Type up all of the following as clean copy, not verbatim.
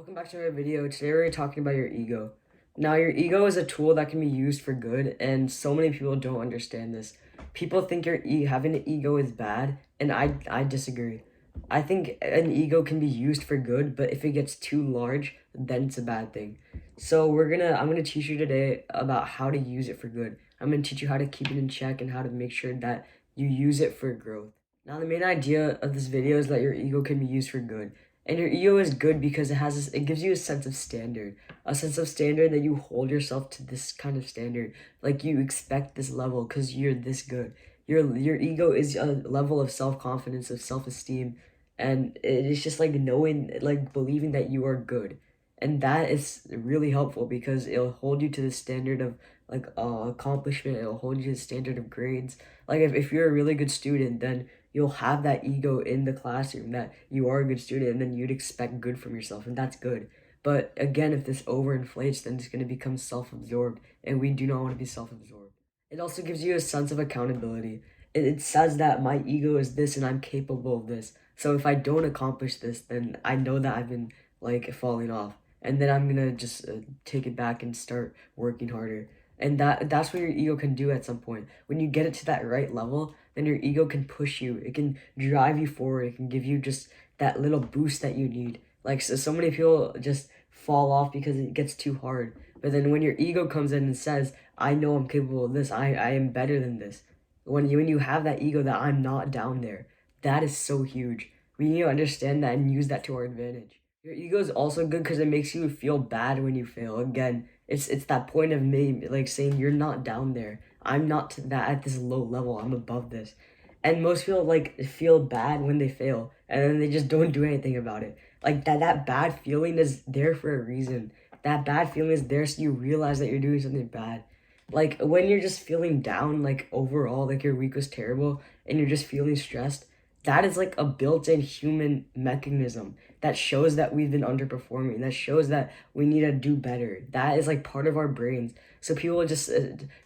Welcome back to another video. Today we're talking about your ego. Now, your ego is a tool that can be used for good, and so many people don't understand this. People think having an ego is bad, and I disagree. I think an ego can be used for good, but if it gets too large, then it's a bad thing. So I'm gonna teach you today about how to use it for good. I'm gonna teach you how to keep it in check and how to make sure that you use it for growth. Now, the main idea of this video is that your ego can be used for good. And your ego is good because it gives you a sense of standard that you hold yourself to this kind of standard. Like you expect this level because you're this good. Your ego is a level of self-confidence, of self-esteem, and it is just like knowing, like believing that you are good. And that is really helpful because it'll hold you to the standard of accomplishment, it'll hold you to the standard of grades. Like if you're a really good student, then you'll have that ego in the classroom that you are a good student, and then you'd expect good from yourself, and that's good. But again, if this overinflates, then it's going to become self-absorbed, and we do not want to be self-absorbed. It also gives you a sense of accountability. It says that my ego is this and I'm capable of this. So if I don't accomplish this, then I know that I've been like falling off, and then I'm gonna just take it back and start working harder. And that's what your ego can do at some point. When you get it to that right level, then your ego can push you. It can drive you forward. It can give you just that little boost that you need. Like so many people just fall off because it gets too hard. But then when your ego comes in and says, I know I'm capable of this, I am better than this. When you have that ego that I'm not down there, that is so huge. We need to understand that and use that to our advantage. Your ego is also good because it makes you feel bad when you fail. Again, it's that point of me like saying you're not down there. I'm not to that at this low level. I'm above this. And most people like feel bad when they fail, and then they just don't do anything about it. Like that bad feeling is there for a reason. That bad feeling is there so you realize that you're doing something bad. Like when you're just feeling down, like overall, like your week was terrible and you're just feeling stressed, that is like a built-in human mechanism that shows that we've been underperforming, that shows that we need to do better. That is like part of our brains. So people just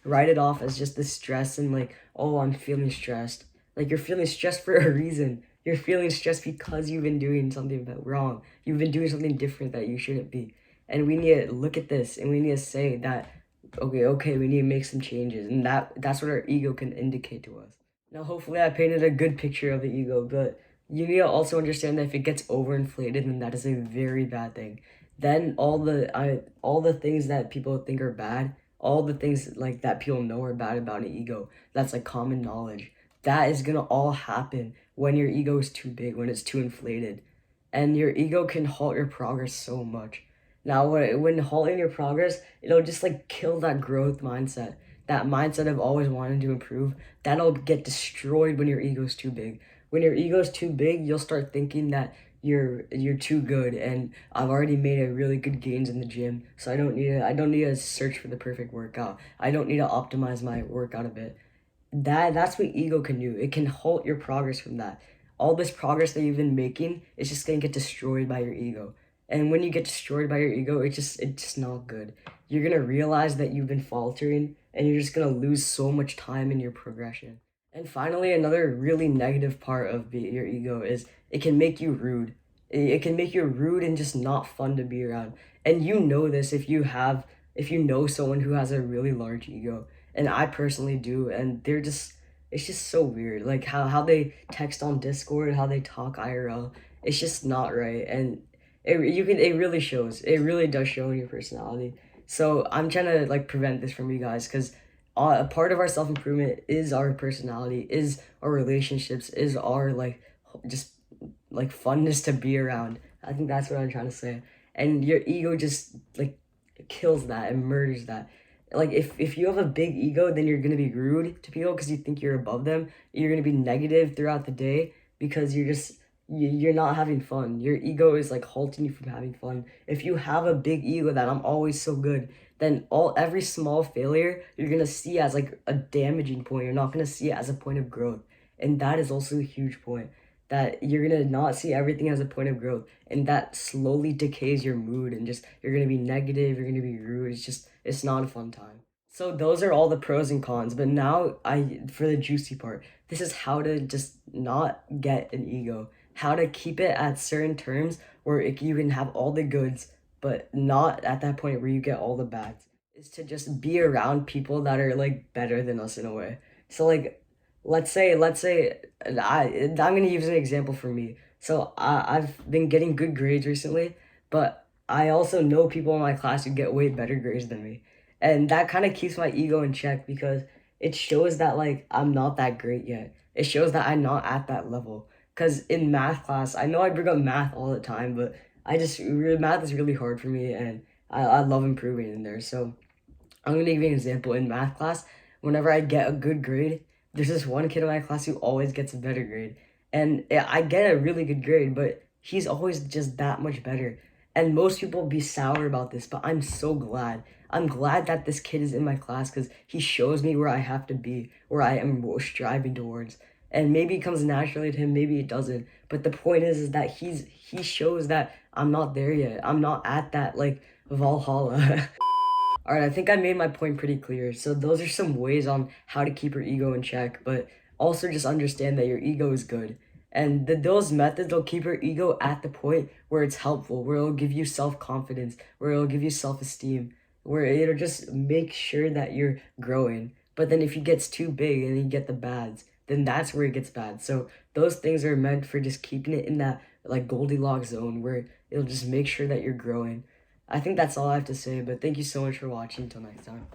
write it off as just the stress and like, oh, I'm feeling stressed. Like you're feeling stressed for a reason. You're feeling stressed because you've been doing something wrong. You've been doing something different that you shouldn't be. And we need to look at this and we need to say that, okay, we need to make some changes. And that's what our ego can indicate to us. Now, hopefully I painted a good picture of the ego, but you need to also understand that if it gets overinflated, then that is a very bad thing. Then all the things that people think are bad, all the things like that people know are bad about an ego, that's like common knowledge. That is gonna all happen when your ego is too big, when it's too inflated. And your ego can halt your progress so much. Now, when halting your progress, it'll just like kill that growth mindset, that mindset of always wanting to improve. That'll get destroyed when your ego's too big. When your ego's too big, you'll start thinking that you're too good, and I've already made a really good gains in the gym, so I don't need to search for the perfect workout. I don't need to optimize my workout a bit. That's what ego can do. It can halt your progress from that. All this progress that you've been making is just gonna get destroyed by your ego. And when you get destroyed by your ego, it's just not good. You're gonna realize that you've been faltering, and you're just gonna lose so much time in your progression. And finally, another really negative part of your ego is it can make you rude. It can make you rude and just not fun to be around. And you know this if you know someone who has a really large ego. And I personally do, and it's just so weird. Like how they text on Discord, how they talk IRL. It's just not right. And it really shows. It really does show in your personality. So I'm trying to like prevent this from you guys, because a part of our self-improvement is our personality, is our relationships, is our like just like funness to be around. I think that's what I'm trying to say. And your ego just like kills that and murders that. Like if you have a big ego, then you're gonna be rude to people because you think you're above them. You're gonna be negative throughout the day because you're not having fun. Your ego is like halting you from having fun. If you have a big ego that I'm always so good, then every small failure you're gonna see as like a damaging point. You're not gonna see it as a point of growth. And that is also a huge point. That you're gonna not see everything as a point of growth. And that slowly decays your mood, and just you're gonna be negative, you're gonna be rude. It's not a fun time. So those are all the pros and cons. But now for the juicy part, this is how to just not get an ego, how to keep it at certain terms where you can have all the goods, but not at that point where you get all the bads. Is to just be around people that are like better than us in a way. So like, let's say, I'm gonna use an example for me. So I've been getting good grades recently, but I also know people in my class who get way better grades than me, and that kind of keeps my ego in check because it shows that like I'm not that great yet. It shows that I'm not at that level. Cause in math class, I know I bring up math all the time, but math is really hard for me, and I love improving in there. So I'm gonna give you an example. In math class, whenever I get a good grade, there's this one kid in my class who always gets a better grade. And I get a really good grade, but he's always just that much better. And most people be sour about this, but I'm so glad. I'm glad that this kid is in my class because he shows me where I have to be, where I am striving towards. And maybe it comes naturally to him, maybe it doesn't. But the point is that he shows that I'm not there yet. I'm not at that like Valhalla. All right, I think I made my point pretty clear. So those are some ways on how to keep your ego in check, but also just understand that your ego is good. And those methods will keep your ego at the point where it's helpful, where it'll give you self-confidence, where it'll give you self-esteem, where it'll just make sure that you're growing. But then if it gets too big and you get the bads, then that's where it gets bad. So those things are meant for just keeping it in that like Goldilocks zone where it'll just make sure that you're growing. I think that's all I have to say, but thank you so much for watching. Until next time.